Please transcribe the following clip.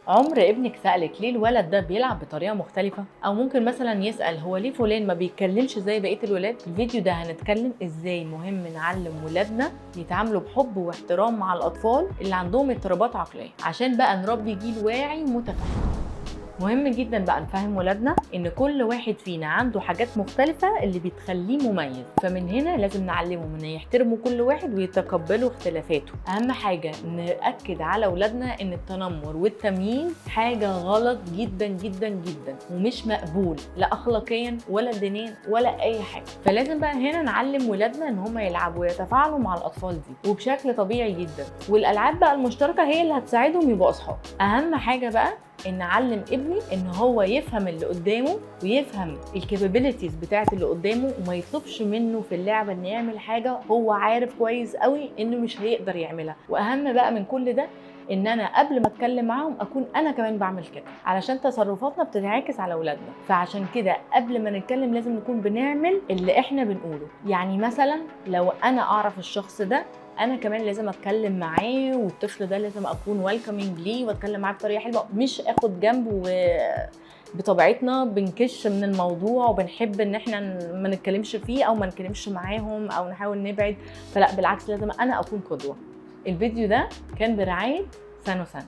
عمر ابنك سألك ليه الولد ده بيلعب بطريقة مختلفة؟ أو ممكن مثلا يسأل هو ليه فلان ما بيتكلمش زي بقية الولاد؟ في الفيديو ده هنتكلم ازاي مهم نعلم ولادنا يتعاملوا بحب واحترام مع الأطفال اللي عندهم اضطرابات عقلية، عشان بقى نربي جيل واعي متفهم. مهم جدا بقى نفهم ولادنا ان كل واحد فينا عنده حاجات مختلفة اللي بتخليه مميز، فمن هنا لازم نعلمهم ان يحترموا كل واحد ويتقبلوا اختلافاته. اهم حاجة نأكد على ولادنا ان التنمر والتمييز حاجة غلط جدا جدا جدا ومش مقبول، لا اخلاقيا ولا دينيا ولا اي حاجة. فلازم بقى هنا نعلم ولادنا ان هم يلعبوا ويتفاعلوا مع الاطفال دي وبشكل طبيعي جدا، والالعاب بقى المشتركة هي اللي هتساعدهم يبقوا اصحاب. اهم حاجة بقى ان اعلم ابني ان هو يفهم اللي قدامه ويفهم الكابابيلتيز بتاعت اللي قدامه، وما يطلبش منه في اللعبه ان يعمل حاجه هو عارف كويس قوي انه مش هيقدر يعملها. واهم بقى من كل ده ان انا قبل ما اتكلم معاهم اكون انا كمان بعمل كده، علشان تصرفاتنا بتنعكس على اولادنا. فعشان كده قبل ما نتكلم لازم نكون بنعمل اللي احنا بنقوله. يعني مثلا لو انا اعرف الشخص ده، انا كمان لازم اتكلم معاه، والطفل ده لازم اكون ويلكمينج ليه واتكلم معاه بطريقه حلوه، مش اخد جنب بطبيعتنا بنكش من الموضوع وبنحب ان احنا ما نتكلمش فيه او ما نتكلمش معاهم او نحاول نبعد. فلا بالعكس، لازم انا اكون قدوه. الفيديو ده كان برعايه سانو سان.